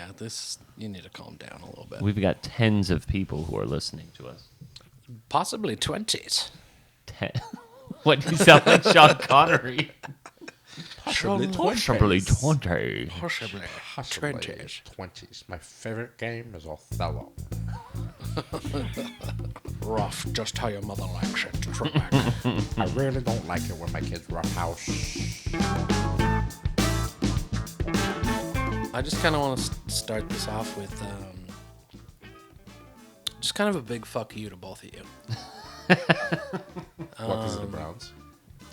Yeah, you need to calm down a little bit. We've got tens of people who are listening to us. Possibly 20s. What, you sound like Sean Connery? Possibly 20. Possibly 20s. 20s. My favorite game is Othello. Rough, just how your mother likes it. I really don't like it when my kids roughhouse. I just kind of want to start this off with just kind of a big fuck you to both of you. What, because of the Browns?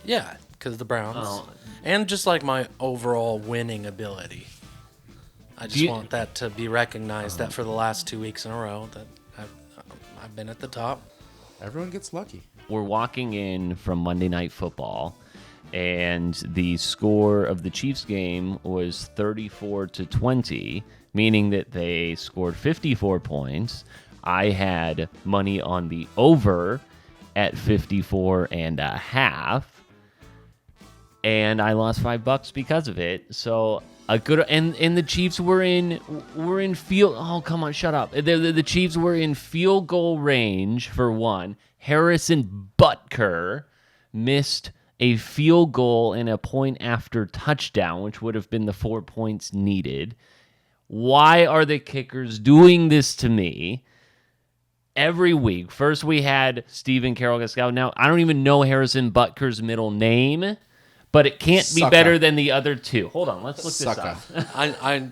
Yeah, because the Browns. Oh. And just like my overall winning ability. I just want that to be recognized that for the last 2 weeks in a row that I've been at the top. Everyone gets lucky. We're walking in from Monday Night Football, and the score of the Chiefs game was 34-20, meaning that they scored 54 points. I had money on the over at 54.5, and I lost $5 because of it. So a good and the Chiefs were in field. Oh, come on, shut up. The Chiefs were in field goal range for one. Harrison Butker missed a field goal and a point after touchdown, which would have been the 4 points needed. Why are the kickers doing this to me? Every week. First we had Stephen Carroll Gascal. Now, I don't even know Harrison Butker's middle name, but it can't be better than the other two. Hold on, let's look this up.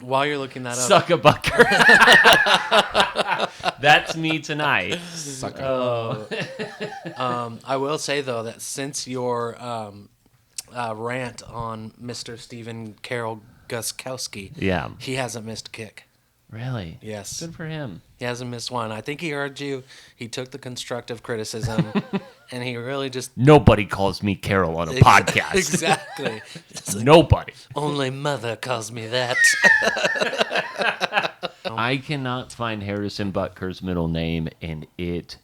While you're looking that up. Sucka Butker. That's me tonight. I will say, though, that since your rant on Mr. Stephen Carroll Guskowski, Yeah. he hasn't missed a kick. Really? Yes. Good for him. He hasn't missed one. I think he heard you. He took the constructive criticism, and he really just... Nobody calls me Carol on a podcast. Exactly. Nobody. Only mother calls me that. I cannot find Harrison Butker's middle name, and it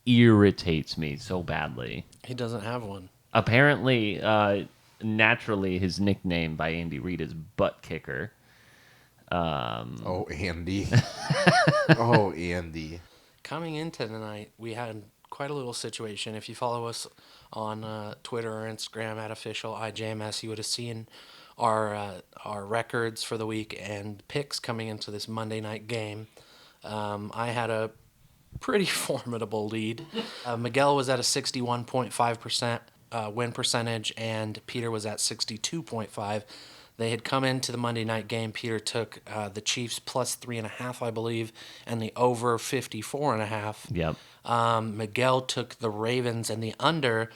irritates me so badly. He doesn't have one. Apparently, naturally, his nickname by Andy Reid is Butt Kicker. Oh, Andy. Oh, Andy. Coming into tonight, we had quite a little situation. If you follow us on Twitter or Instagram at official IJMS, you would have seen our records for the week and picks coming into this Monday night game. I had a pretty formidable lead. Miguel was at a 61.5% win percentage, and Peter was at 62.5%. They had come into the Monday night game. Peter took the Chiefs plus 3.5, I believe, and the over 54.5. Yep. Miguel took the Ravens and the under.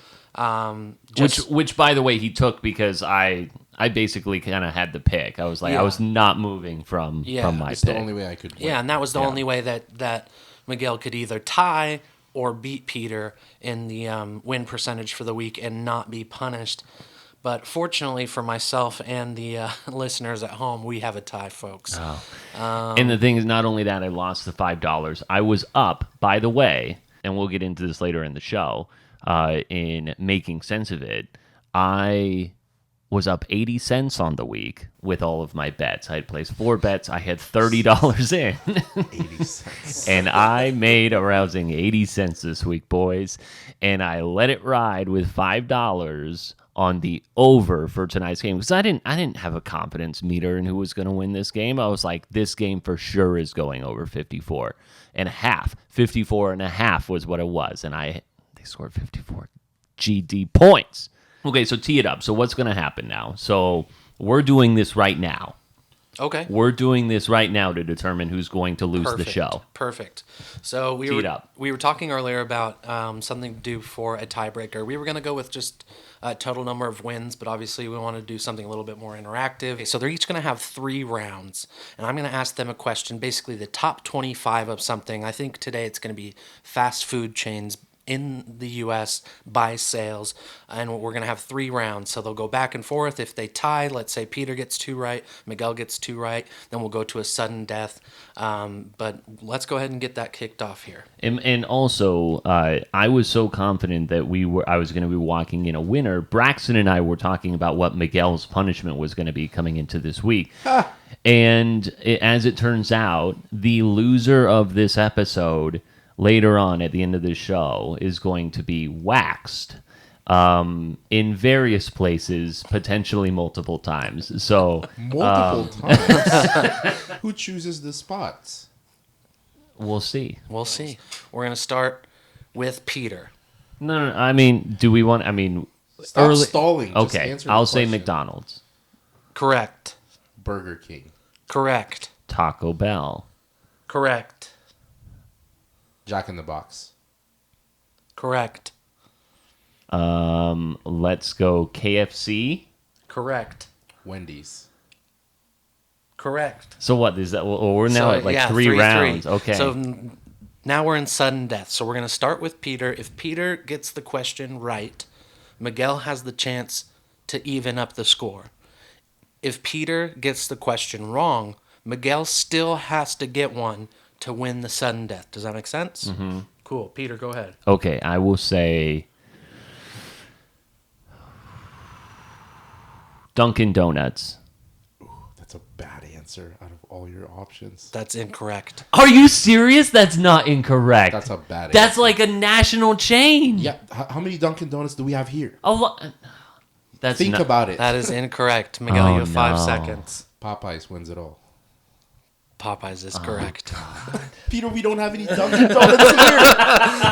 Which, by the way, he took because I basically kind of had the pick. I was like, I was not moving from my It's pick. the only way I could win. Yeah, and that was the only way that Miguel could either tie or beat Peter in the win percentage for the week and not be punished. But fortunately for myself and the listeners at home, we have a tie, folks. Oh. And the thing is, not only that, I lost the $5. I was up, by the way, and we'll get into this later in the show, in making sense of it. I was up 80 cents on the week with all of my bets. I had placed 4 bets. I had $30 in. 80 cents. And I made a rousing 80 cents this week, boys. And I let it ride with $5 on the over for tonight's game because I didn't have a confidence meter in who was going to win this game. I was like, this game for sure is going over 54 and a half. 54 and a half was what it was, and they scored 54 GD points. Okay, so tee it up. So what's going to happen now? So we're doing this right now. Okay. We're doing this right now to determine who's going to lose the show. Perfect. So we were talking earlier about something to do for a tiebreaker. We were going to go with just a total number of wins, but obviously we want to do something a little bit more interactive. So they're each going to have 3 rounds, and I'm going to ask them a question, basically the top 25 of something. I think today it's going to be fast food chains in the U.S. by sales, and we're going to have 3 rounds. So they'll go back and forth. If they tie, let's say Peter gets 2 right, Miguel gets 2 right, then we'll go to a sudden death. But let's go ahead and get that kicked off here. And also, I was so confident that I was going to be walking in a winner. Braxton and I were talking about what Miguel's punishment was going to be coming into this week. And as it turns out, the loser of this episode later on at the end of the show is going to be waxed in various places, potentially multiple times. So Multiple times. Who chooses the spots? we'll see. We'll see. We're going to start with Peter. No, I mean, do we want? I mean, Stop stalling. Just Okay, answer the I'll say question. McDonald's, Correct. Burger King. Correct. Taco Bell, Correct. Jack in the Box. Correct. let's go KFC. Correct. Wendy's. Correct. So what is that? Well, we're now at like 3 rounds. Okay. So now we're in sudden death. So we're going to start with Peter. If Peter gets the question right, Miguel has the chance to even up the score. If Peter gets the question wrong, Miguel still has to get one to win the sudden death. Does that make sense? Mm-hmm. Cool. Peter, go ahead. Okay, I will say Dunkin' Donuts. That's a bad answer out of all your options. That's incorrect. Are you serious? That's not incorrect. That's a bad That's answer. like a national chain. Yeah. How many Dunkin' Donuts do we have here? A lot. That's Think not, about it. That is incorrect. Miguel, Oh, you have 5 no. seconds. Popeyes wins it all. Popeyes is correct. Peter, we don't have any Dunkin' Donuts here.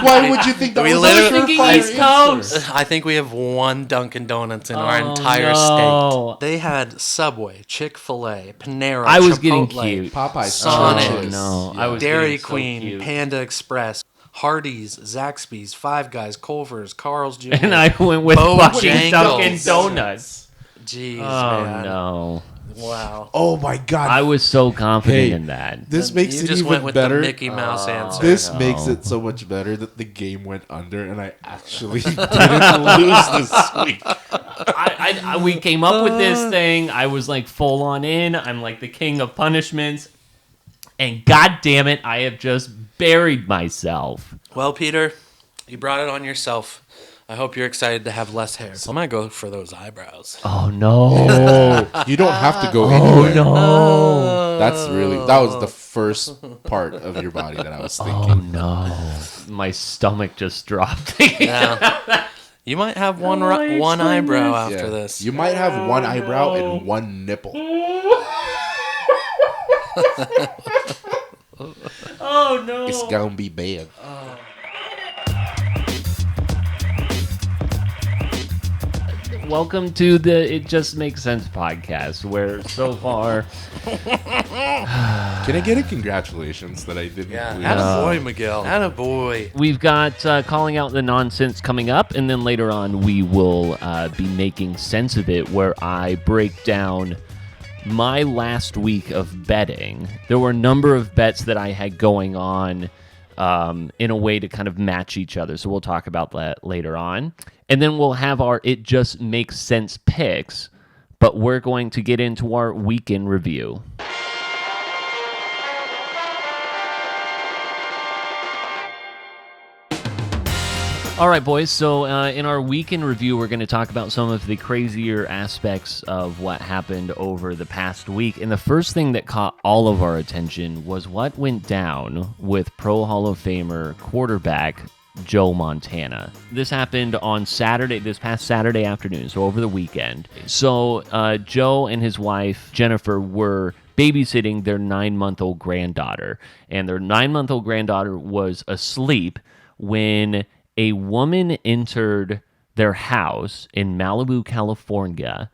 Why would you think that We was literally- a thinking surefire East answer? Coast. I think we have 1 Dunkin' Donuts in our Oh, entire no. state. They had Subway, Chick-fil-A, Panera, I was getting Chipotle, cute. Popeyes. Sonic. Oh, no. Yeah. I was Dairy getting so Queen, cute. Panda Express, Hardee's, Zaxby's, Five Guys, Culver's, Carl's Jr. And I went with fucking Bojangles. Dunkin' Donuts. Jeez, Oh, man. no. Wow. Oh my God. I was so confident Hey, in that. This makes you it just even went with better. the Mickey Mouse answer. This no. makes it so much better that the game went under and I actually didn't lose this week. We came up with this thing. I was like full on in. I'm like the king of punishments. And god damn it, I have just buried myself. Well, Peter, you brought it on yourself. I hope you're excited to have less hair. So I'm going to go for those eyebrows. Oh no. You don't have to go Oh anywhere. no. That was the first part of your body that I was Oh thinking. no. My stomach just dropped. Yeah. You might have one my one eyebrow goodness. after Yeah. this. You might have one eyebrow and one nipple. Oh no. It's gonna be bad. Welcome to the It Just Makes Sense podcast, where so far Can I get a congratulations that I didn't Yeah. lose? Attaboy, Miguel. Attaboy. we've got calling out the nonsense coming up, and then later on we will be making sense of it, where I break down my last week of betting. There were a number of bets that I had going on in a way to kind of match each other. So we'll talk about that later on. And then we'll have our It Just Makes Sense picks, but we're going to get into our weekend review. All right, boys. So in our weekend review, we're going to talk about some of the crazier aspects of what happened over the past week. And the first thing that caught all of our attention was what went down with Pro Hall of Famer quarterback Joe Montana. This happened on Saturday, this past Saturday afternoon, so over the weekend. So Joe and his wife, Jennifer, were babysitting their 9-month-old granddaughter. And their 9-month-old granddaughter was asleep when a woman entered their house in Malibu, California,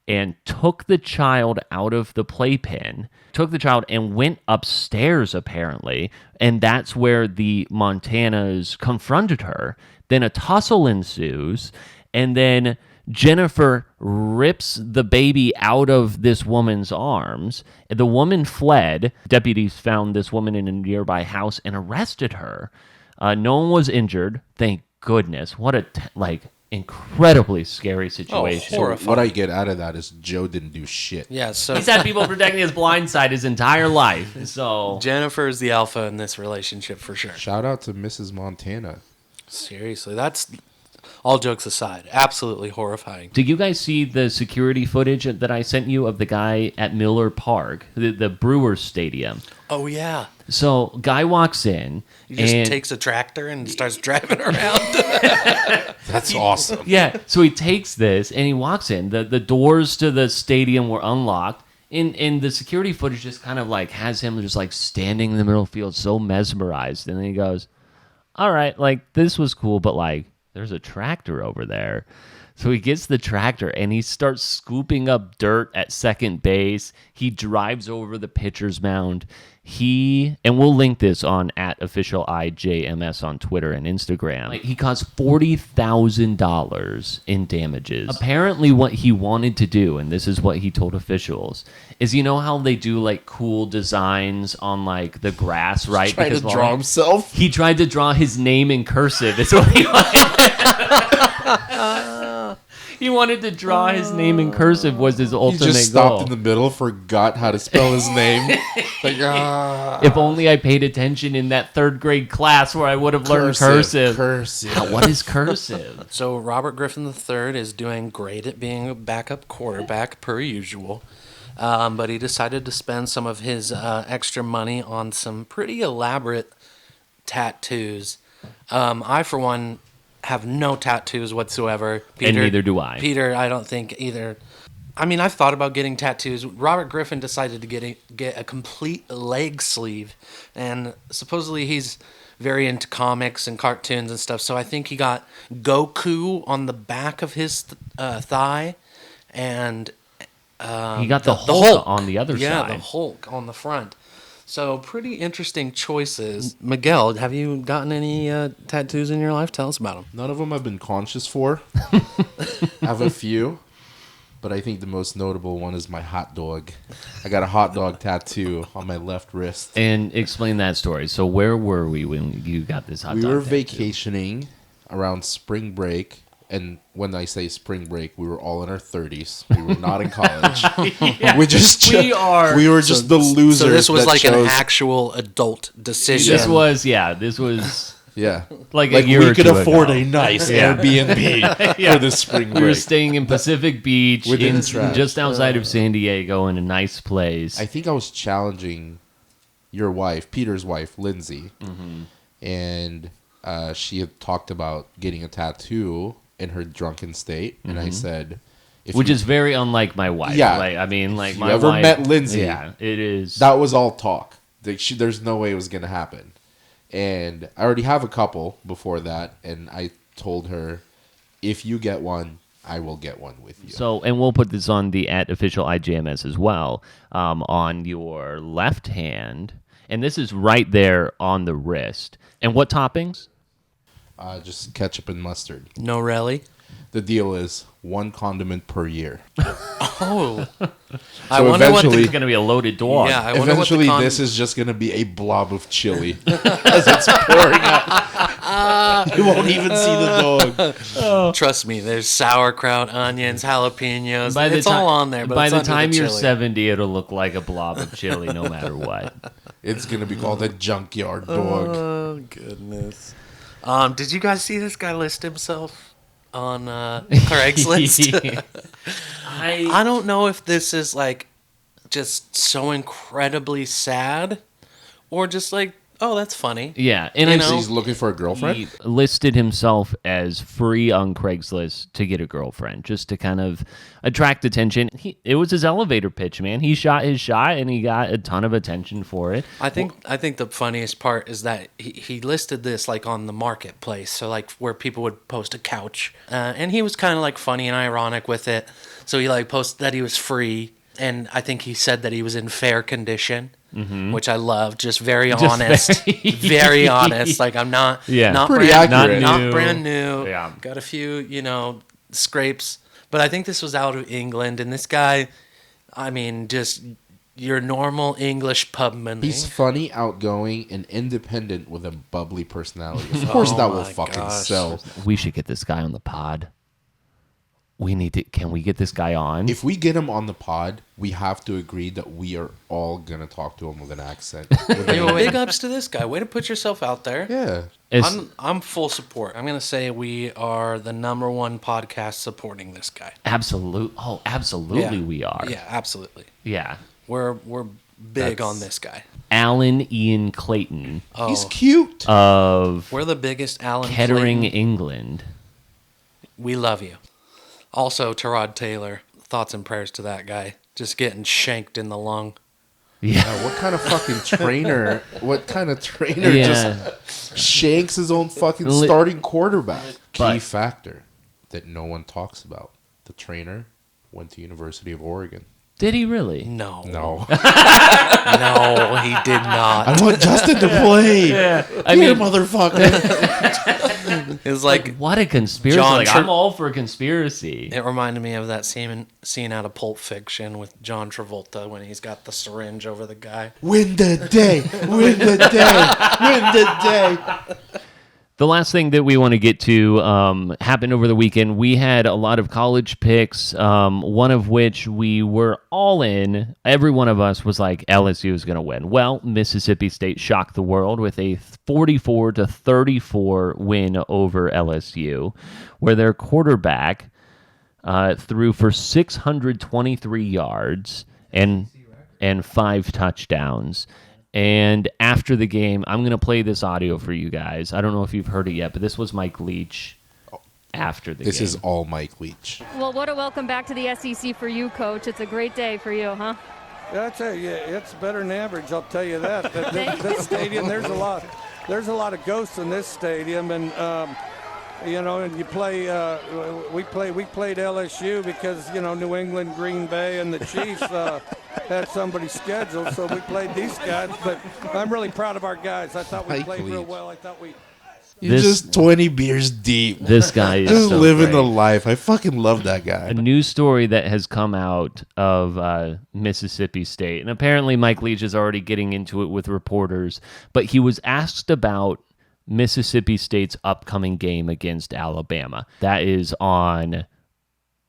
and took the child out of the playpen, took the child and went upstairs, apparently, and that's where the Montanas confronted her. Then a tussle ensues, and then Jennifer rips the baby out of this woman's arms. The woman fled. Deputies found this woman in a nearby house and arrested her. No one was injured, thank goodness, what a incredibly scary situation. horrifying. What I get out of that is Joe didn't do shit. Yeah, so He's had people protecting his blind side his entire life. So Jennifer is the alpha in this relationship for sure. Shout out to Mrs. Montana. Seriously, that's all jokes aside, absolutely horrifying. did you guys see the security footage that I sent you of the guy at Miller Park, the Brewers Stadium? Oh yeah, So guy walks in he just and takes a tractor and starts driving around. That's awesome. yeah, so he takes this and he walks in. The doors to the stadium were unlocked. And the security footage just kind of like has him just like standing in the middle of the field, so mesmerized. And then he goes, all right, like this was cool, but like there's a tractor over there. So he gets the tractor and he starts scooping up dirt at second base. He drives over the pitcher's mound. And we'll link this on @officialijms on Twitter and Instagram. Like, he caused $40,000 in damages. Apparently what he wanted to do, and this is what he told officials, is you know how they do like cool designs on like the grass, right? Trying to Because, draw himself. he tried to draw his name in cursive. Is what he wanted. He wanted to draw his name in cursive was his He ultimate just stopped goal. in the middle, forgot how to spell his name. Like, If only I paid attention in that third grade class where I would have learned cursive. Cursive. What is cursive? So Robert Griffin III is doing great at being a backup quarterback per usual, but he decided to spend some of his extra money on some pretty elaborate tattoos. I, for one, have no tattoos whatsoever. And neither do I. Peter, I don't think either. I mean, I've thought about getting tattoos. Robert Griffin decided to get a complete leg sleeve, and supposedly he's very into comics and cartoons and stuff. So I think he got Goku on the back of his thigh, and He got the Hulk on the other yeah, side. the Hulk on the front. So pretty interesting choices. Miguel, have you gotten any tattoos in your life? Tell us about them. None of them I've been conscious for. I have a few, but I think the most notable one is my hot dog. I got a hot dog tattoo on my left wrist. And explain that story. So where were we when you got this hot We dog were tattoo? vacationing around spring break. And when I say spring break, we were all in our 30s. We were not in college. We were just the losers. So this was that like an chose- actual adult decision. This was Yeah. like a year we or could two afford ago. a nice Airbnb for this spring break. We were staying in Pacific Beach, Within trash. just outside of San Diego, in a nice place. I think I was challenging your wife, Peter's wife, Lindsay, and she had talked about getting a tattoo in her drunken state, and I said, Which is very unlike my wife. Yeah. Like, I mean, like If my you ever wife. met Lindsay, Yeah, it is. that was all talk. There's no way it was going to happen. And I already have a couple before that, and I told her, if you get one, I will get one with you. So, and we'll put this on the @officialijms as well, on your left hand. And this is right there on the wrist. And what toppings? Just ketchup and mustard. No rally. The deal is one condiment per year. Oh, I So wonder what eventually- It's going to be a loaded dog. Yeah, I wonder Eventually, what the this is just going to be a blob of chili as it's pouring out. You won't even see the dog. Trust me, there's sauerkraut, onions, jalapenos. By the It's ti- all on there. But by it's the under time you're chili. 70, it'll look like a blob of chili no matter what. It's going to be called a junkyard dog. Oh goodness. Did you guys see this guy list himself on Craigslist? I don't know if this is like just so incredibly sad, or just like, oh, that's funny. Yeah, and You I know? So he's looking for a girlfriend? He listed himself as free on Craigslist to get a girlfriend, just to kind of attract attention. It was his elevator pitch, man. He shot his shot, and he got a ton of attention for it. I think the funniest part is that he listed this like on the marketplace, so like where people would post a couch, and he was kind of like funny and ironic with it. So he like posted that he was free, and I think he said that he was in fair condition, which I love. Just very honest, very honest. Like I'm not not Pretty brand, accurate. not New. brand new. Yeah. Got a few scrapes, but I think this was out of England, and this guy, I mean, just your normal English pubman. He's funny, outgoing, and independent with a bubbly personality. Of course, that will my fucking gosh. sell. We should get this guy on the pod. We need to. Can we get this guy on? If we get him on the pod, we have to agree that we are all gonna talk to him with an accent. Hey, well, big ups to this guy. Way to put yourself out there. Yeah. I'm full support. I'm gonna say we are the #1 podcast supporting this guy. Absolutely, Yeah. we are. Yeah, absolutely. Yeah. We're big on this guy. Alan Ian Clayton Oh, He's cute. of we're the biggest Alan Kettering, Clayton. England. We love you. Also, Terod Taylor. Thoughts and prayers to that guy. Just getting shanked in the lung. Yeah. What kind of fucking trainer? What kind of trainer Yeah. just shanks his own fucking Li- starting quarterback? Key But- factor that no one talks about. The trainer went to University of Oregon. Did he really? No. No. No, he did not. I want Justin to play. Yeah. I Here, mean, motherfucker. It was like, what a conspiracy. John Like, Tra- I'm all for a conspiracy. it reminded me of that scene out of Pulp Fiction with John Travolta when he's got the syringe over the guy. Win the day. Win the day. Win the day. The last thing that we want to get to happened over the weekend. We had a lot of college picks, one of which we were all in. Every one of us was like, LSU is going to win. Well, Mississippi State shocked the world with a 44-34 win over LSU, where their quarterback threw for 623 yards and 5 touchdowns. And after the game, I'm going to play this audio for you guys. I don't know if you've heard it yet, but this was Mike Leach after the This game. is all Mike Leach. Well, what a welcome back to the SEC for you, Coach. It's a great day for you, huh? Yeah, I tell you, it's better than average. I'll tell you that. This stadium, there's a lot of ghosts in this stadium, and and you play. We played LSU because New England, Green Bay, and the Chiefs had somebody scheduled, so we played these guys. But I'm really proud of our guys. I thought we Mike played real Leach. well. I thought we. You're This- just 20 beers deep. This guy is Just so living great. the life. I fucking love that guy. A news story that has come out of Mississippi State. And apparently Mike Leach is already getting into it with reporters. But he was asked about Mississippi State's upcoming game against Alabama. That is on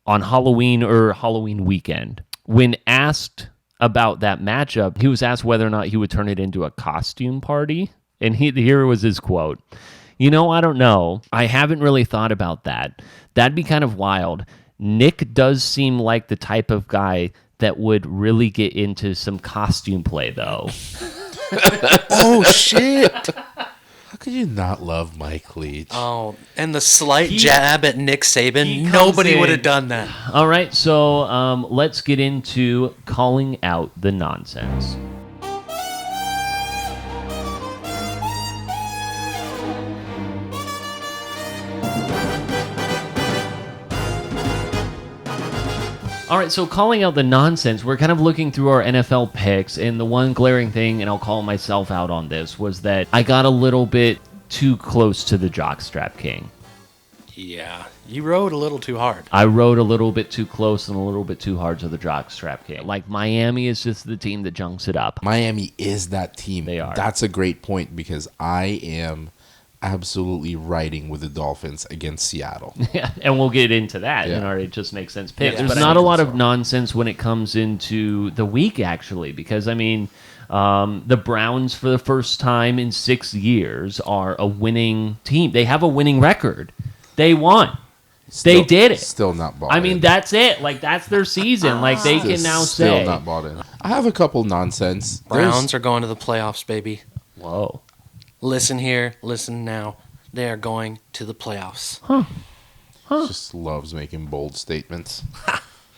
Halloween weekend. When asked about that matchup, he was asked whether or not he would turn it into a costume party. And here was his quote. I don't know. I haven't really thought about that. That'd be kind of wild. Nick does seem like the type of guy that would really get into some costume play, though. Oh, shit. How could you not love Mike Leach? Oh, and the slight jab at Nick he Saban. comes Nobody in- would have done that. All right, so let's get into calling out the nonsense. All right, so calling out the nonsense, we're kind of looking through our NFL picks, and the one glaring thing, and I'll call myself out on this, was that I got a little bit too close to the jockstrap king. Yeah, you rode a little too hard. I rode a little bit too close and a little bit too hard to the jockstrap king. Like, Miami is just the team that junks it up. Miami is that team. They are. That's a great point because I am absolutely riding with the Dolphins against Seattle. Yeah, and we'll get into that in Yeah. our It Just Makes Sense picks. Yeah, There's but not I a think lot so. of nonsense when it comes into the week, actually, because, the Browns, for the first time in 6 years, are a winning team. They have a winning record. They won. They did it. Still not bought in. That's it. Like, that's their season. Like, they can now Still say, not bought in. I have a couple nonsense. Browns are going to the playoffs, baby. whoa. Listen here, listen now. They are going to the playoffs. Just loves making bold statements.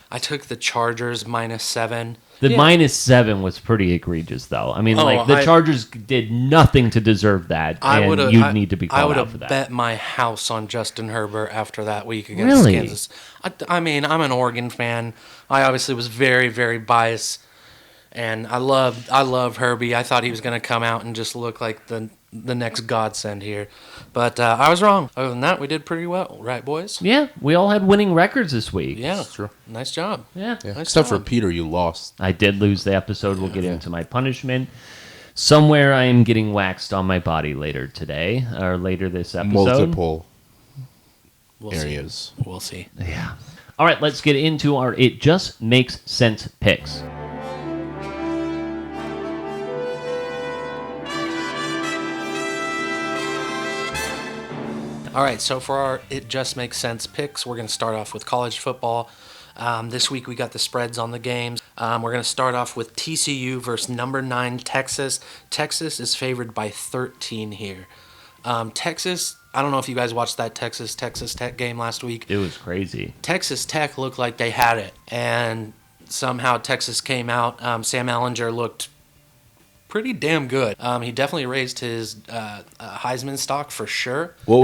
I took the Chargers -7. The Yeah. -7 was pretty egregious, though. Oh, the Chargers did nothing to deserve that, and you'd need to be I called would out for have that. bet my house on Justin Herbert after that week against Really? Kansas. I'm an Oregon fan. I obviously was very, very biased, and I love Herbie. I thought he was going to come out and just look like the the next godsend here. But I was wrong. Other than that, we did pretty well, right, boys? Yeah, we all had winning records this week. Yeah, That's true. nice job. Yeah. Yeah. Nice Except for job. Peter, you lost. I did lose the episode. We'll get into my punishment. Somewhere I am getting waxed on my body later today, or later this episode. Multiple We'll areas. See. We'll see. Yeah. All right, let's get into our It Just Makes Sense picks. All right, so for our It Just Makes Sense picks, we're going to start off with college football. This week we got the spreads on the games. We're going to start off with TCU versus number 9 Texas. Texas is favored by 13 here. Texas, I don't know if you guys watched that Texas Tech game last week. It was crazy. Texas Tech looked like they had it, and somehow Texas came out. Sam Ellinger looked pretty damn good. He definitely raised his Heisman stock for sure. What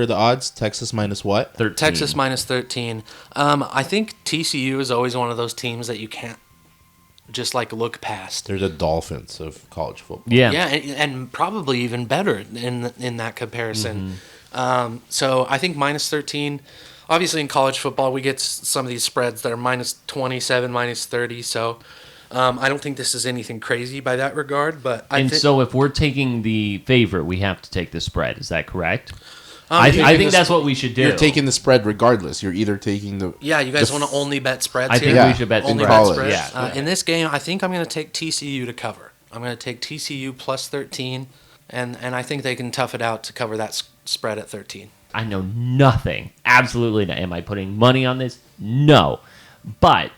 are the odds? Texas minus what? 13. Texas minus 13. I think TCU is always one of those teams that you can't just like look past. They're the Dolphins of college football. Yeah. Yeah, and probably even better in that comparison. So I think minus 13. Obviously, in college football, we get some of these spreads that are minus 27, minus 30. So I don't think this is anything crazy by that regard. But So if we're taking the favorite, we have to take the spread. Is that correct? I I think that's what we should do. You're taking the spread regardless. You're either taking the... Yeah, you guys want to only bet spreads I here? think Yeah. we should bet Only spreads. bet spreads. Yeah. In this game, I think I'm going to take TCU to cover. I'm going to take TCU plus 13, and I think they can tough it out to cover that spread at 13. I know nothing. Absolutely not. Am I putting money on this? No. But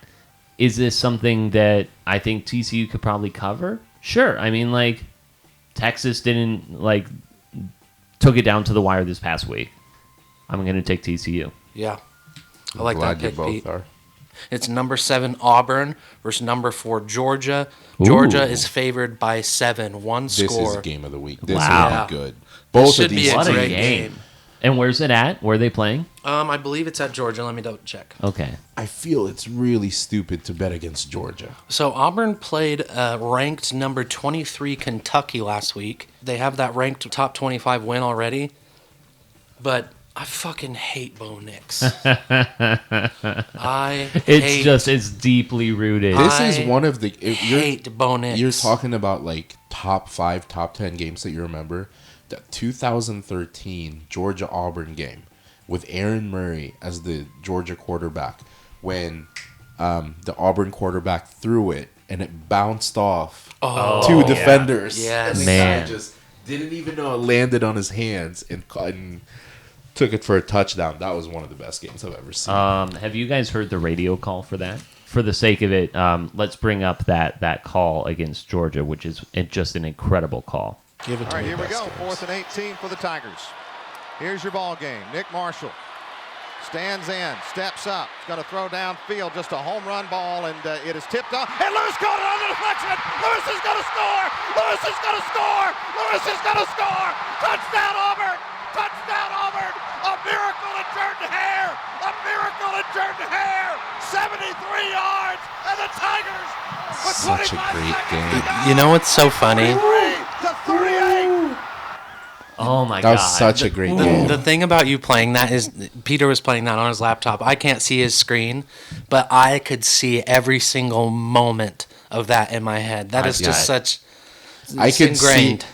is this something that I think TCU could probably cover? Sure. I mean, like, Texas didn't, took it down to the wire this past week. I'm going to take TCU. Yeah, I like Glad that you pick, both Pete. are. It's number 7 Auburn versus number 4 Georgia. Ooh. Georgia is favored by 7, one This score. is game of the week. This Wow. will be good. This Both should of be these a What a great game. game. And where's it at? Where are they playing? I believe it's at Georgia. Let me double check. Okay. I feel it's really stupid to bet against Georgia. So Auburn played ranked number 23 Kentucky last week. They have that ranked top 25 win already. But I fucking hate Bo Nix. It's deeply rooted. This I is one of the... If hate Bo Nix. you're talking about like top 5, top 10 games that you remember. The 2013 Georgia-Auburn game with Aaron Murray as the Georgia quarterback when the Auburn quarterback threw it and it bounced off two defenders. Yes. And the Man. guy just didn't even know it landed on his hands and took it for a touchdown. That was one of the best games I've ever seen. Have you guys heard the radio call for that? For the sake of it, let's bring up that call against Georgia, which is just an incredible call. Give it to All right, me, here we best go. guys. 4th and 18 for the Tigers. Here's your ball game. Nick Marshall stands in, steps up, going to throw downfield, just a home run ball, and it is tipped off. And Lewis caught it on the deflection. Lewis is going to score. Lewis is going to score. Lewis is going to score. Touchdown Auburn. Touchdown Auburn. A miracle in Jordan Hare. A miracle in Jordan Hare. 73 yards, and the Tigers with Such a 25 great seconds game. to go. You know what's so funny? 33 to 38. Oh my That god. was such a great game. The thing about you playing that is Peter was playing that on his laptop. I can't see his screen, but I could see every single moment of that in my head. That is just such. I could ingrained.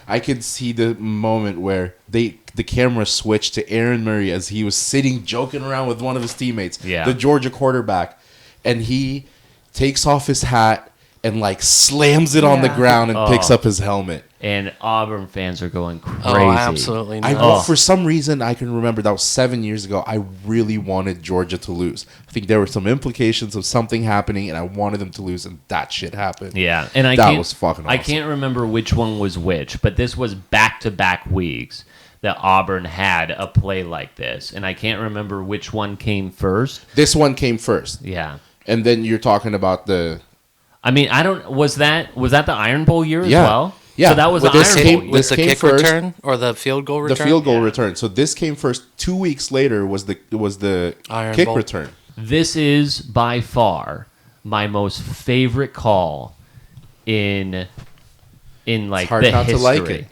see the moment where the camera switched to Aaron Murray as he was sitting joking around with one of his teammates, Yeah. the Georgia quarterback, and he takes off his hat and slams it on the ground and picks up his helmet. And Auburn fans are going crazy. Oh, absolutely I not. for some reason I can remember that was 7 years ago. I really wanted Georgia to lose. I think there were some implications of something happening, and I wanted them to lose, and that shit happened. Yeah, and That was fucking I awesome. can't remember which one was which, but this was back-to-back weeks that Auburn had a play like this, and I can't remember which one came first. This one came first, Yeah. and then you're talking about the I mean, I don't. Was that the Iron Bowl year as Yeah. well? Yeah. So that was Well, the this Iron came- Bowl year. Was this the came kick first. return or the field goal return? the field goal return. So this came first. 2 weeks later was the Iron kick Bowl. return. This is by far my most favorite call in like hard the not to history. like it.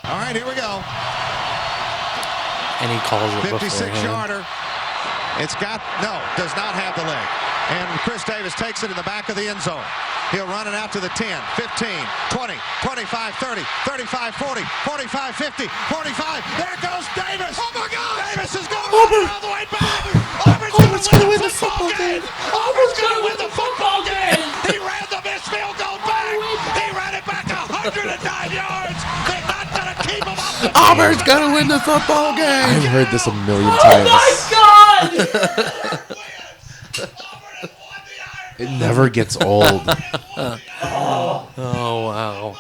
All right, here we go. And he calls it beforehand. 56-yarder. It's got, no, does not have the leg. And Chris Davis takes it in the back of the end zone. He'll run it out to the 10, 15, 20, 25, 30, 35, 40, 45, 50, 45. There goes Davis. Oh, my God. Davis is going all the way back. Auburn's going to win the football game. Auburn's going to win the football game. He ran the missed field goal back. He ran it back 109 yards. They're not going to keep him up the field. Auburn's going to win the football game. I've heard this a million times. It never gets old. Oh, wow.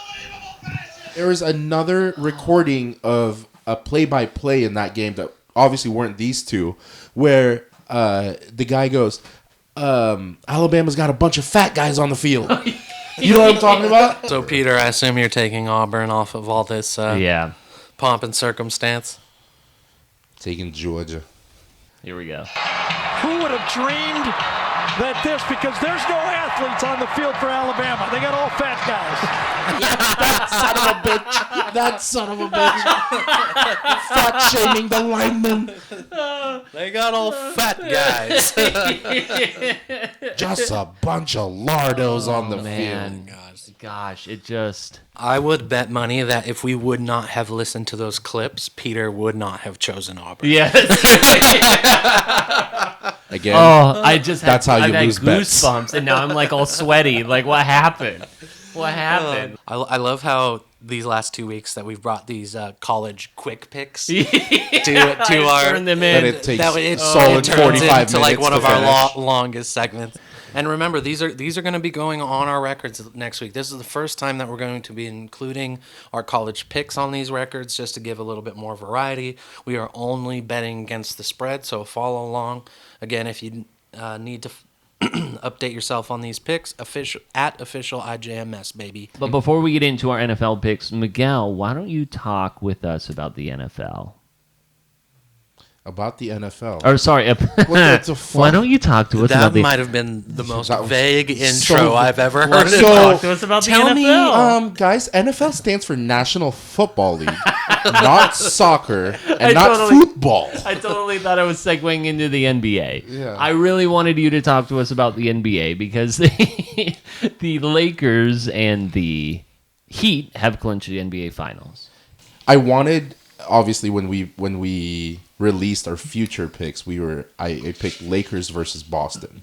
There was another recording of a play-by-play in that game that obviously weren't these two, where the guy goes, Alabama's got a bunch of fat guys on the field. You know what I'm talking about? So, Peter, I assume you're taking Auburn off of all this Yeah. pomp and circumstance? Taking Georgia. Here we go. Who would have dreamed that this, because there's no athletes on the field for Alabama. They got all fat guys. That son of a bitch. Fat shaming the linemen. They got all fat guys. Just a bunch of lardos on the Man, field. gosh, it just... I would bet money that if we would not have listened to those clips, Peter would not have chosen Auburn. Yes. Again, Oh, I just That's how you I've had lose bets. goosebumps, and now I'm like all sweaty. Like, what happened? What happened? I love how these last 2 weeks that we've brought these college quick picks to our Turn them that in. it takes that it solid turns 45 into like minutes one to of our finish. longest segments. And remember, these are going to be going on our records next week. This is the first time that we're going to be including our college picks on these records, just to give a little bit more variety. We are only betting against the spread, so follow along. Again, if you need to update yourself on these picks, official IJMS, baby. But before we get into our NFL picks, Miguel, why don't you talk with us about the NFL? About the NFL. Or sorry, What the fuck? why don't you talk to us That about the... might have been the most That was vague so- intro I've ever heard. So, Talk to us about the tell NFL. me, guys, NFL stands for National Football League, not soccer, and I not totally- football. I totally thought I was segueing into the NBA. Yeah. I really wanted you to talk to us about the NBA because the Lakers and the Heat have clinched the NBA Finals. I wanted, obviously, when we released our future picks, I picked Lakers versus Boston,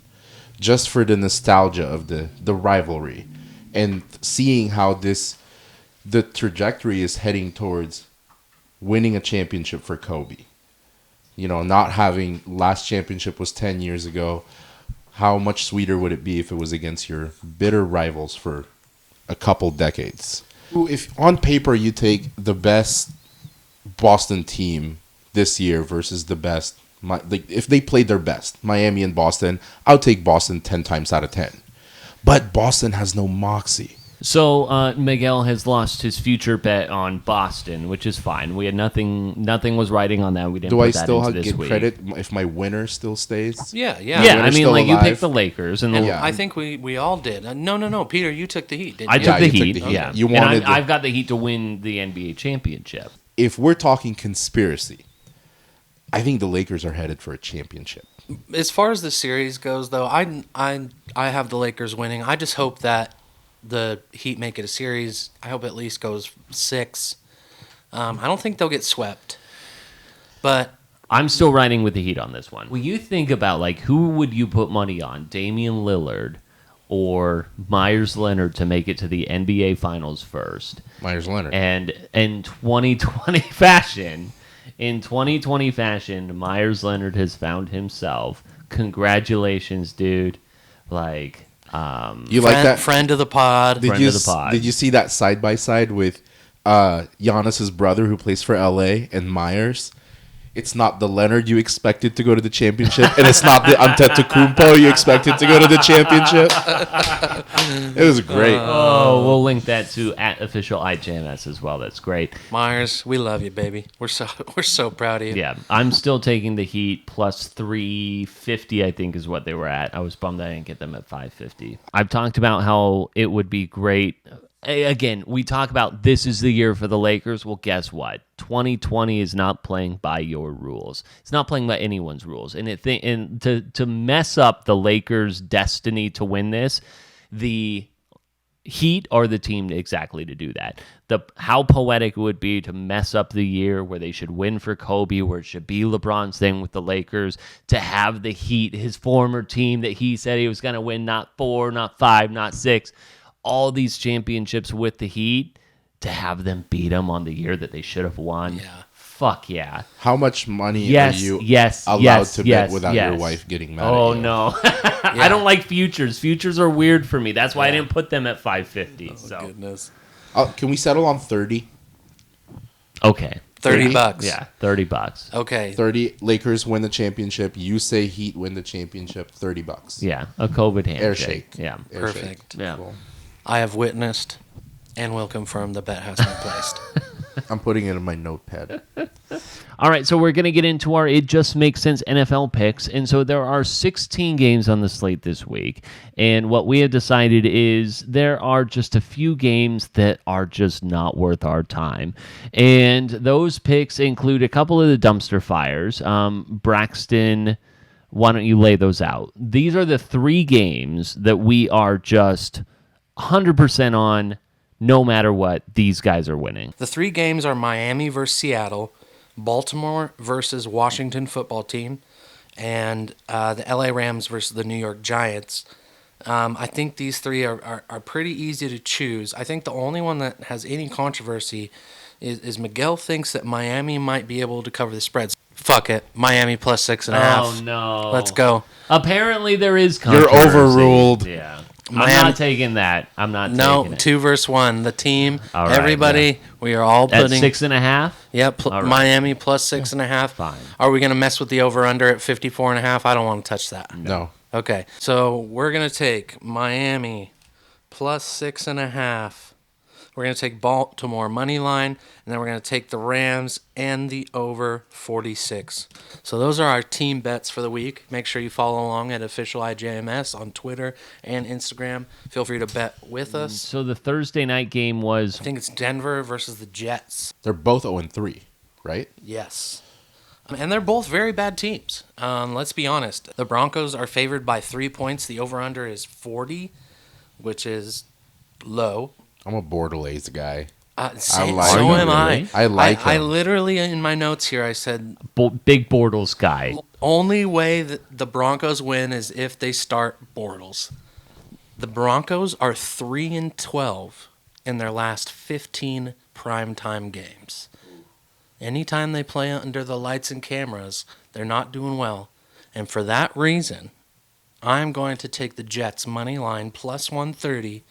just for the nostalgia of the rivalry, and seeing how the trajectory is heading towards winning a championship for Kobe. You know, not having last championship was 10 years ago. How much sweeter would it be if it was against your bitter rivals for a couple decades? If on paper you take the best Boston team this year versus the best, if they played their best, Miami and Boston, I'll take Boston 10 times out of 10. But Boston has no moxie. So Miguel has lost his future bet on Boston, which is fine. We had nothing was riding on that. We didn't Do put I that still into this get week. credit if my winner still stays? Yeah. Yeah, Winner's I mean, still like you alive. picked the Lakers, and Yeah. I think we all did. No, Peter, you took the Heat, didn't I you? took Yeah, the you took Heat. the Heat. Yeah, You And wanted the- I've got the Heat to win the NBA championship. If we're talking conspiracy, I think the Lakers are headed for a championship. As far as the series goes, though, I have the Lakers winning. I just hope that the Heat make it a series. I hope at least goes 6. I don't think they'll get swept, but I'm still riding with the Heat on this one. When you think about, like, who would you put money on, Damian Lillard or Myers Leonard to make it to the NBA Finals first? Myers Leonard. And in 2020 fashion, Myers Leonard has found himself. Congratulations, dude. Like, You like that? friend of the pod. Friend of the pod. Did you see that side by side with Giannis's brother who plays for LA and Myers? It's not the Leonard you expected to go to the championship, and it's not the Antetokounmpo you expected to go to the championship. It was great. oh, we'll link that to @official IJMS as well. That's great. Myers, we love you, baby. We're so proud of you. Yeah, I'm still taking the Heat plus 350, I think is what they were at. I was bummed I didn't get them at 550. I've talked about how it would be great Again, we talk about this is the year for the Lakers. Well, guess what? 2020 is not playing by your rules. It's not playing by anyone's rules. And to mess up the Lakers' destiny to win this, the Heat are the team exactly to do that. How poetic it would be to mess up the year where they should win for Kobe, where it should be LeBron's thing with the Lakers, to have the Heat, his former team that he said he was going to win, not 4, not 5, not 6, all these championships with the Heat, to have them beat them on the year that they should have won. Yeah. Fuck yeah. How much money are you allowed to bet without your wife getting mad at you? Oh, no. I don't like futures. Futures are weird for me. That's why I didn't put them at 550. Goodness. Can we settle on 30? Okay. $30. Yeah, $30. Okay. 30 Lakers win the championship. You say Heat win the championship. $30. Yeah, a COVID handshake. Air shake. Yeah. Air Perfect. shake. Yeah. Cool. I have witnessed and will confirm the bet has been placed. I'm putting it in my notepad. All right, so we're going to get into our It Just Makes Sense NFL picks. And so there are 16 games on the slate this week. And what we have decided is there are just a few games that are just not worth our time. And those picks include a couple of the dumpster fires. Braxton, why don't you lay those out? These are the 3 games that we are just 100% on. No matter what, these guys are winning. The 3 games are Miami versus Seattle, Baltimore versus Washington football team, and the LA Rams versus the New York Giants. I think these 3 are pretty easy to choose. I think the only one that has any controversy is Miguel thinks that Miami might be able to cover the spreads. Fuck it. Miami plus 6.5. Oh, no. Let's go. Apparently there is controversy. You're overruled. Yeah. Miami. I'm not taking that. I'm not taking it. 2 versus 1. The team, All right, everybody, we are all At putting... 6.5? Yep, All right. Miami plus 6.5. Fine. Are we going to mess with the over-under at 54.5? I don't want to touch that. No. Okay, so we're going to take Miami plus 6.5. We're going to take Baltimore money line, and then we're going to take the Rams and the over 46. So those are our team bets for the week. Make sure you follow along at official IJMS on Twitter and Instagram. Feel free to bet with us. So the Thursday night game was... I think it's Denver versus the Jets. They're both 0-3, right? Yes. And they're both very bad teams. Let's be honest. The Broncos are favored by 3 points. The over-under is 40, which is low. I'm a Bordelais guy. So like am him. I. I like I him. literally, in my notes here, I said, Big Bortles guy. only way that the Broncos win is if they start Bortles. The Broncos are 3-12 in their last 15 primetime games. Anytime they play under the lights and cameras, they're not doing well. And for that reason, I'm going to take the Jets money line plus 130,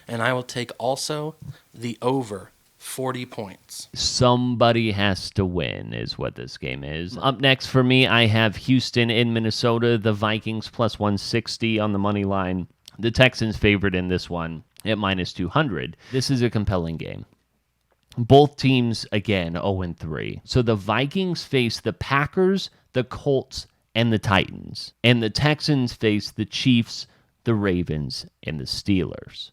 and I will take also the over 40 points. Somebody has to win is what this game is. Up next for me, I have Houston in Minnesota, the Vikings plus 160 on the money line. The Texans favored in this one at minus 200. This is a compelling game. Both teams, again, 0-3. So the Vikings face the Packers, the Colts, and the Titans. And the Texans face the Chiefs, the Ravens, and the Steelers.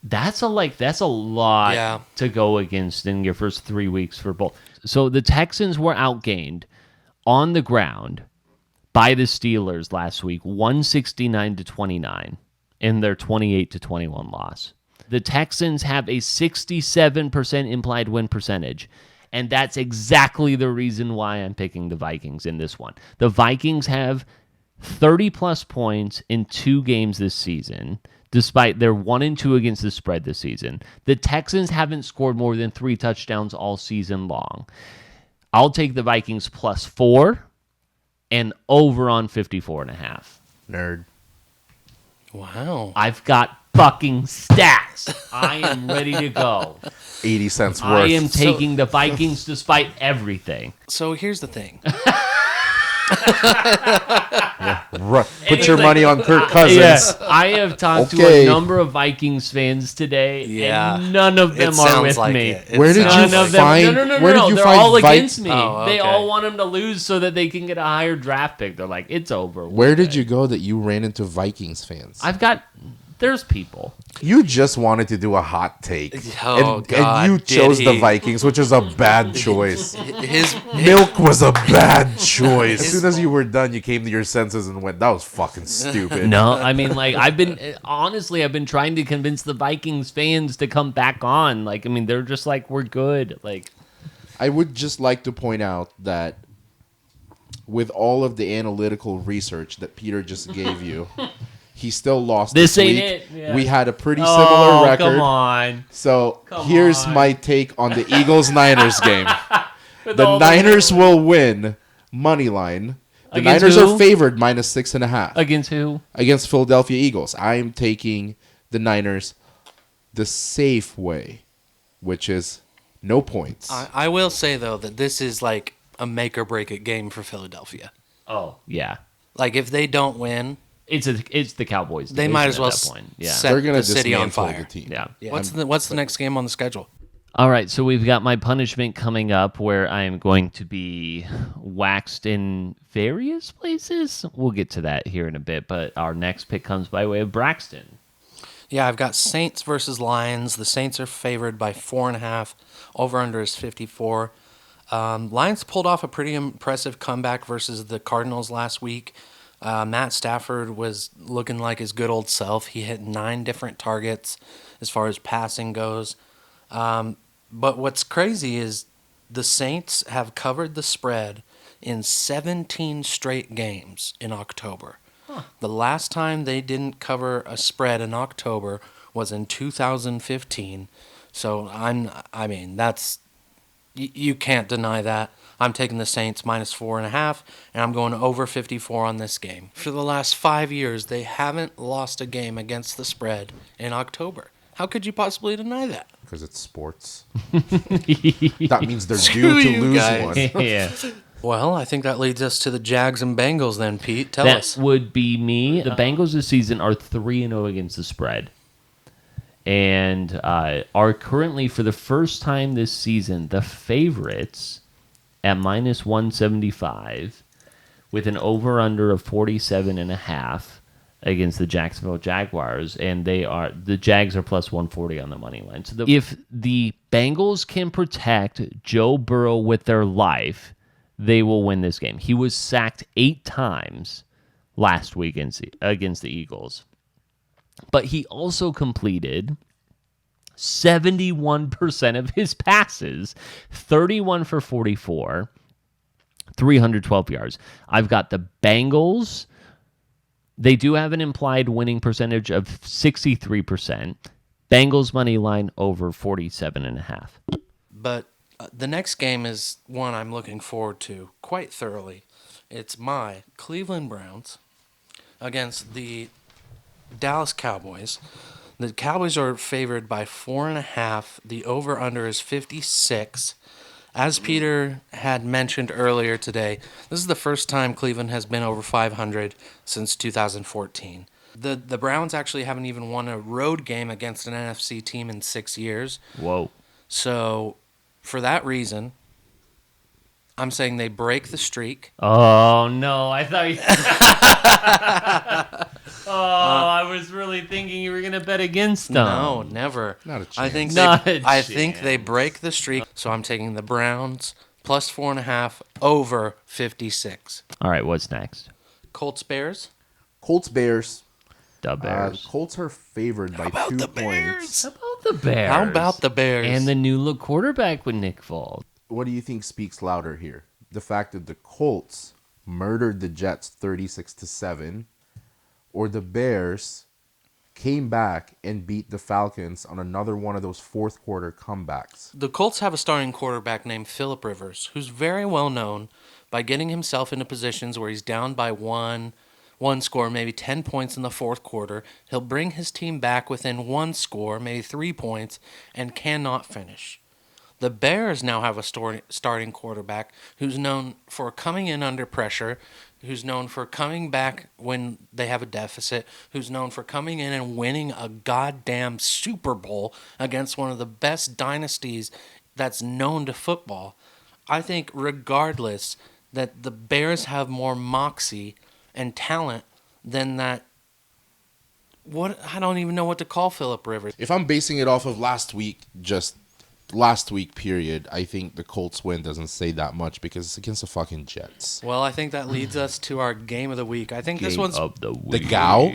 That's a lot to go against in your first 3 weeks for both. So the Texans were outgained on the ground by the Steelers last week, 169-29 in their 28-21 loss. The Texans have a 67% implied win percentage, and that's exactly the reason why I'm picking the Vikings in this one. The Vikings have 30-plus points in 2 games this season, despite their 1-2 against the spread this season. The Texans haven't scored more than 3 touchdowns all season long. I'll take the Vikings plus 4 and over on 54.5. Nerd. Wow. I've got fucking stats. I am ready to go. 80 cents worth. I am taking the Vikings despite everything. So here's the thing. Put your money on Kirk Cousins. Yes, I have talked to Okay. a number of Vikings fans today, Yeah. and none of them It are sounds with like me. it. It Where did sounds you None of like them. find- No. where did you They're find all Vi- against me. Oh, They okay. all want him to lose so that they can get a higher draft pick. They're like, it's over. Where did you go that you ran into Vikings fans? There's people. You just wanted to do a hot take. Oh, God, and you did chose the he? Vikings, which is a bad choice. His Milk was a bad choice. As soon as you were done, you came to your senses and went, that was fucking stupid. No, I mean, like, I've been trying to convince the Vikings fans to come back on. Like, I mean, they're just like, we're good. Like, I would just like to point out that with all of the analytical research that Peter just gave you, he still lost This ain't week. it. Yeah. We had a pretty similar record. Come on. So Come here's on. my take on the Eagles-Niners game. With The all Niners will win money line. The Against Niners who? are favored -6.5 Against who? against Philadelphia Eagles. I am taking the Niners the safe way, which is no points. I will say, though, that this is like a make or break it game for Philadelphia. Oh, yeah. Like, if they don't win, It's the Cowboys. they might as division well at that point. Yeah. set They're going the to city on dismantle fire. the team. Yeah. What's the next game on the schedule? All right, so we've got my punishment coming up where I am going to be waxed in various places. We'll get to that here in a bit, but our next pick comes by way of Braxton. Yeah, I've got Saints versus Lions. The Saints are favored by 4.5. Over/under is 54. Lions pulled off a pretty impressive comeback versus the Cardinals last week. Matt Stafford was looking like his good old self. He hit 9 different targets as far as passing goes. But what's crazy is the Saints have covered the spread in 17 straight games in October. The last time they didn't cover a spread in October was in 2015. So I mean, that's you can't deny that. I'm taking the Saints -4.5, and I'm going over 54 on this game. For the last 5 years, they haven't lost a game against the spread in October. How could you possibly deny that? Because it's sports. That means they're Screw due to you lose guys. one. Yeah. Well, I think that leads us to the Jags and Bengals then, Pete. Tell That us. would be me. The Bengals this season are 3-0 against the spread. And are currently, for the first time this season, the favorites at -175 with an over-under of 47.5 against the Jacksonville Jaguars. And the Jags are +140 on the money line. So if the Bengals can protect Joe Burrow with their life, they will win this game. He was sacked 8 times last week against the Eagles. But he also completed 71% of his passes, 31 for 44, 312 yards. I've got the Bengals. They do have an implied winning percentage of 63%. Bengals money line over 47.5. But the next game is one I'm looking forward to quite thoroughly. It's my Cleveland Browns against the Dallas Cowboys. The Cowboys are favored by 4.5. The over/under is 56. As Peter had mentioned earlier today, this is the first time Cleveland has been over 500 since 2014. The Browns actually haven't even won a road game against an NFC team in 6 years. Whoa. So, for that reason, I'm saying they break the streak. Oh, no. I thought you... I was really thinking you were going to bet against them. No, never. Not a chance. I think they break the streak. So I'm taking the Browns +4.5 over 56. All right, what's next? Colts Bears. Colts Bears. The Bears. Colts are favored by 2 points. How about the Bears? How about the Bears? And the new look quarterback with Nick Foles. What do you think speaks louder here? The fact that the Colts murdered the Jets 36-7, or the Bears came back and beat the Falcons on another one of those fourth quarter comebacks? The Colts have a starting quarterback named Phillip Rivers, who's very well known by getting himself into positions where he's down by one score, maybe 10 points in the fourth quarter. He'll bring his team back within 1 score, maybe 3 points, and cannot finish. The Bears now have a starting quarterback who's known for coming in under pressure, who's known for coming back when they have a deficit, who's known for coming in and winning a goddamn Super Bowl against one of the best dynasties that's known to football. I think regardless that the Bears have more moxie and talent than that What? I don't even know what to call Phillip Rivers. If I'm basing it off of last week period, I think the Colts win doesn't say that much because it's against the fucking Jets. Well, I think that leads us to our game of the week. I think this one's of the The week. Gow?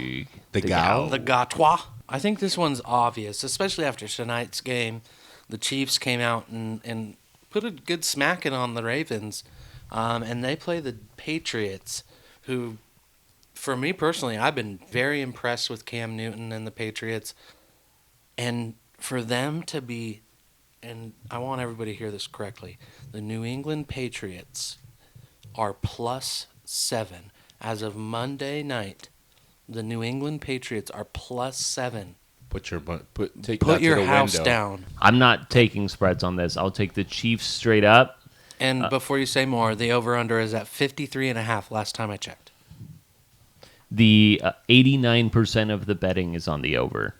The Gow. Gow? the Gatois. I think this one's obvious, especially after tonight's game. The Chiefs came out and put a good smacking on the Ravens, and they play the Patriots, who, for me personally, I've been very impressed with Cam Newton and the Patriots. And for them to be, and I want everybody to hear this correctly, the New England Patriots are +7. As of Monday night, the New England Patriots are +7. Put your Put your house down. I'm not taking spreads on this. I'll take the Chiefs straight up. And before you say more, the over-under is at 53.5 last time I checked. The 89% of the betting is on the over.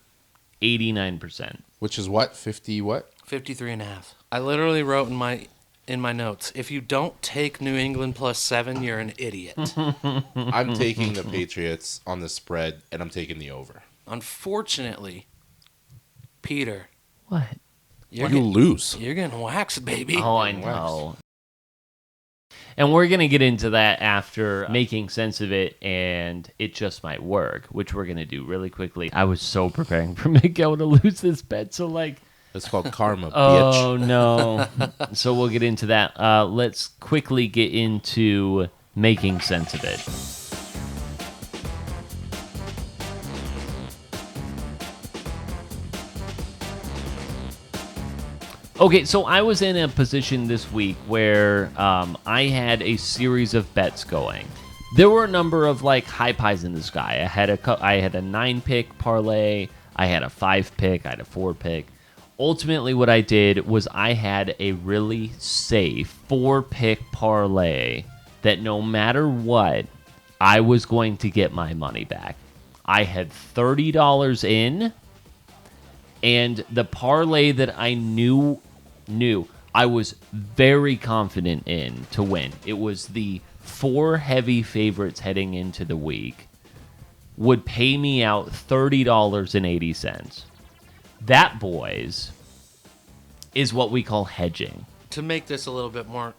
89%. Which is what? 50 what? 53.5. I literally wrote in my notes, if you don't take New England +7, you're an idiot. I'm taking the Patriots on the spread, and I'm taking the over. Unfortunately, Peter, What? you're You getting, lose. you're getting waxed, baby. Oh, I know. And we're going to get into that after making sense of it, and it just might work, which we're going to do really quickly. I was so preparing for Miguel to lose this bet, so like... It's called karma, bitch. Oh, no. So we'll get into that. Let's quickly get into making sense of it. Okay, so I was in a position this week where I had a series of bets going. There were a number of like high pies in the sky. I had a 9-pick parlay. I had a 5-pick. I had a 4-pick. Ultimately, what I did was I had a really safe 4-pick parlay that no matter what, I was going to get my money back. I had $30 in. And the parlay that I knew I was very confident in to win. It was the 4 heavy favorites heading into the week would pay me out $30.80. That, boys, is what we call hedging. To make this a little bit more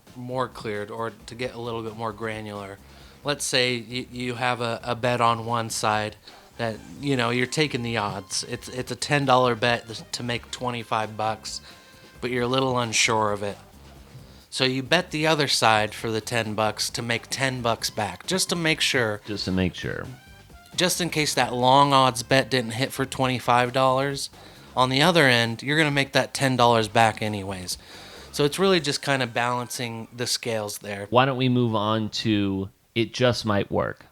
cleared, or to get a little bit more granular, let's say you have a bet on one side that, you know, you're taking the odds. It's a $10 bet to make $25, but you're a little unsure of it. So you bet the other side for the $10 to make $10 back, just to make sure. Just to make sure. Just in case that long odds bet didn't hit for $25, on the other end, you're going to make that $10 back anyways. So it's really just kind of balancing the scales there. Why don't we move on to It Just Might Work?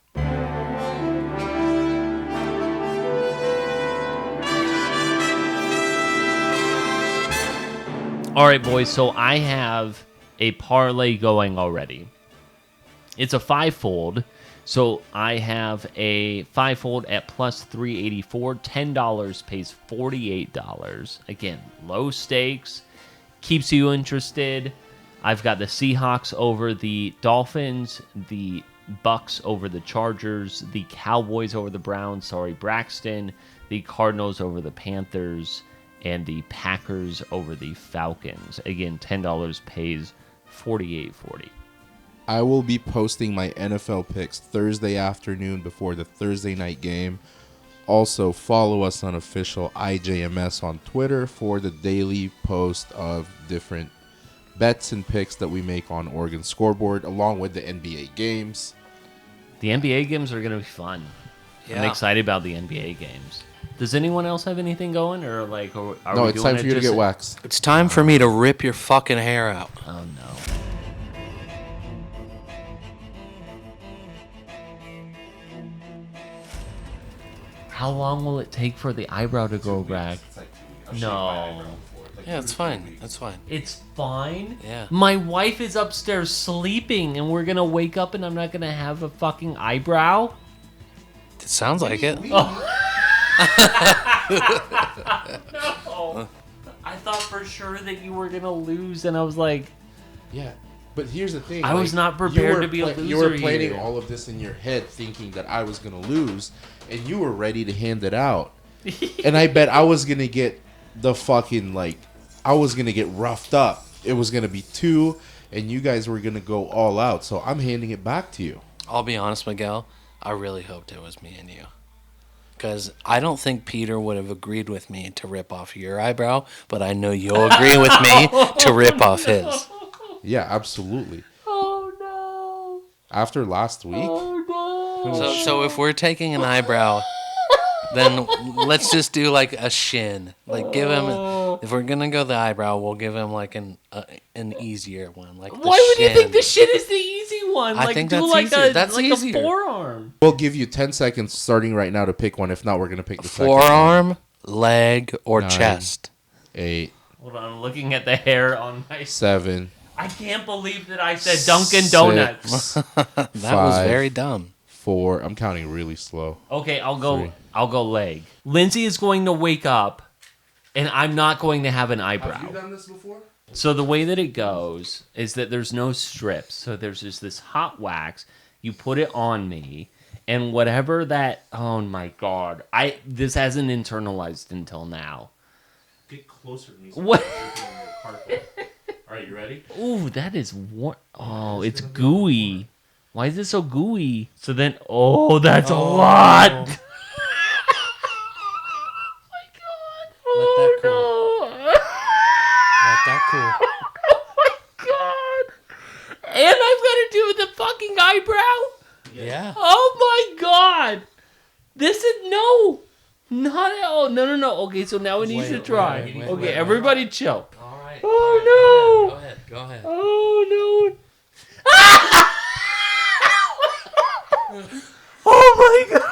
All right, boys, so I have a parlay going already. It's a 5-fold, so I have a 5-fold at plus 384. $10 pays $48. Again, low stakes, keeps you interested. I've got the Seahawks over the Dolphins, the Bucks over the Chargers, the Cowboys over the Browns, Braxton, the Cardinals over the Panthers, and the Packers over the Falcons. Again, $10 pays $48.40. I will be posting my NFL picks Thursday afternoon before the Thursday night game. Also, follow us on official IJMS on Twitter for the daily post of different bets and picks that we make on Oregon Scoreboard, along with the NBA games. The NBA games are going to be fun. Yeah. I'm excited about the NBA games. Does anyone else have anything going, or like? Are No, we it's doing time for you to just- get waxed. It's time for me to rip your fucking hair out. Oh no. How long will it take for the eyebrow to grow back? No. Yeah, it's fine. That's fine. It's fine. Yeah. My wife is upstairs sleeping, and we're gonna wake up, and I'm not gonna have a fucking eyebrow. It sounds like it. No. I thought for sure that you were gonna lose, and I was like, Yeah. But here's the thing. I was not prepared to be a You were loser planning here. all of this in your head thinking that I was going to lose, and you were ready to hand it out. And I bet I was going to get the fucking, like, I was going to get roughed up. It was going to be 2, and you guys were going to go all out. So I'm handing it back to you. I'll be honest, Miguel. I really hoped it was me and you. Because I don't think Peter would have agreed with me to rip off your eyebrow, but I know you'll agree with me to rip off his. Yeah, absolutely. Oh no! After last week, Oh no! So if we're taking an eyebrow, then let's just do like a shin. Like give him, if we're gonna go the eyebrow, we'll give him like an easier one. Like the Why would you shin. think the shit is the easy one? I Like, think do that's like easier. a That's like easier. a forearm. we'll give you 10 seconds starting right now to pick one. If not, we're going to pick the second one. Forearm, leg, or 9, chest? 8, Hold on, I'm looking at the hair on my. 7. I can't believe that I said Dunkin' Donuts. That was very dumb. 4. I'm counting really slow. Okay, I'll go. 3. I'll go leg. Lindsay is going to wake up, and I'm not going to have an eyebrow. done this before? So the way that it goes is that there's no strips. So there's just this hot wax. You put it on me, and whatever that. Oh my god! This hasn't internalized until now. Get closer to me. What? All right, you ready? Ooh, that is what? Oh, it's gooey. Why is it so gooey? So then, oh, that's a lot. Let Oh that cool. no! Let that cool. God! And I've got to do the fucking eyebrow. Yeah. Oh my god! This is no, not at all. No. Okay, so now it needs to try. Okay, everybody chill. All right. Oh, Go ahead. Go ahead. Oh no! Oh my god!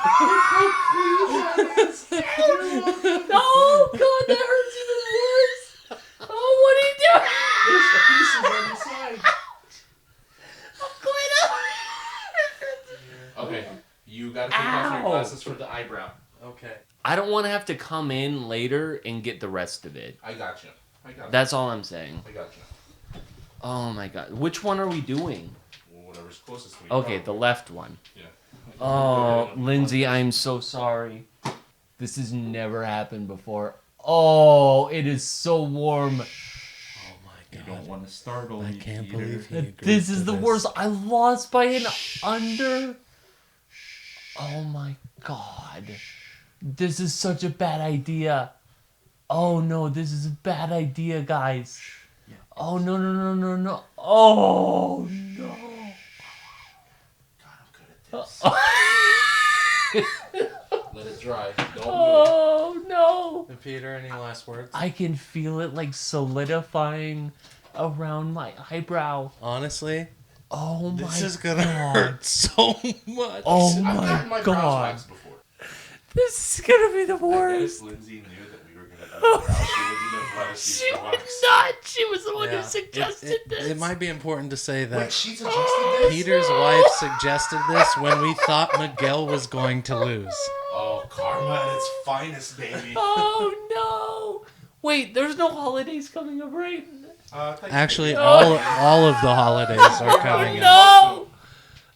Oh god, that hurts even worse! Oh, what are you doing? Okay, you got to take off your Ow. glasses for the eyebrow. Okay. I don't want to have to come in later and get the rest of it. I got you. That's all I'm saying. I got you. Oh my god. Which one are we doing? Well, whatever's closest to me. Okay, the left one. Yeah. Oh, Lindsay, I'm so sorry. This has never happened before. Oh, it is so warm. Oh my You god. don't want to startle I me, can't Peter. believe he agreed This to is the this. worst. I lost by an under. Oh my god. This is such a bad idea. Oh no, this is a bad idea, guys. Oh no. Oh no. God, I'm good at this. Let it dry. Don't move. Oh no. And Peter, any last words? I can feel it like solidifying around my eyebrow. Honestly, Oh my this is gonna god. hurt so much. Oh I've my gotten my brows god. waxed before. This is gonna be the I guess worst. Lindsay knew that we were gonna do it. She wouldn't have let us She use the would wax. not. She was the one Yeah. who suggested this. It might be important to say that Wait, she suggested this? Peter's wife suggested this when we thought Miguel was going to lose. Oh, karma at its finest, baby. Oh no! Wait, there's no holidays coming up, right? Actually, all of the holidays are coming up. No!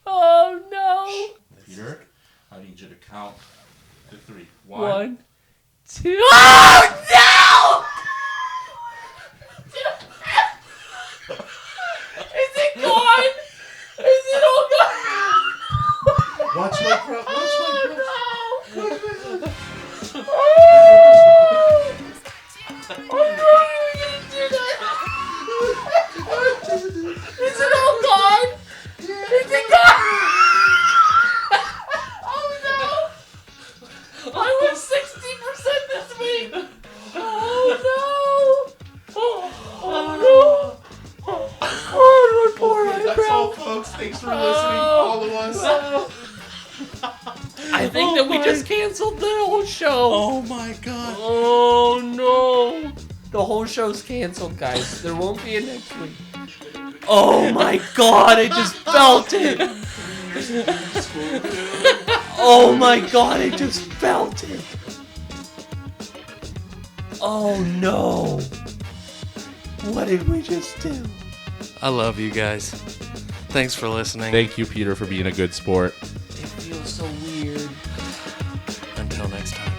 Oh no! Peter, I need you to count to 3. 1, 2. Oh no! Is it gone? Is it all gone? Watch my crop. Watch my crop. Oh no! Oh! I'm not even gonna do that. Is it all gone? Is it gone? Oh no! I was 60% this week. Oh no! Oh no! Oh, my poor That's all, eyebrow. folks. Thanks for listening, all of us. I think that we just canceled the whole show. Oh my god. Oh no! The whole show's canceled, guys. There won't be a next week. Oh my god, I just felt it! Oh my god, I just felt it! Oh no! What did we just do? I love you guys. Thanks for listening. Thank you, Peter, for being a good sport. It feels so weird. Until next time.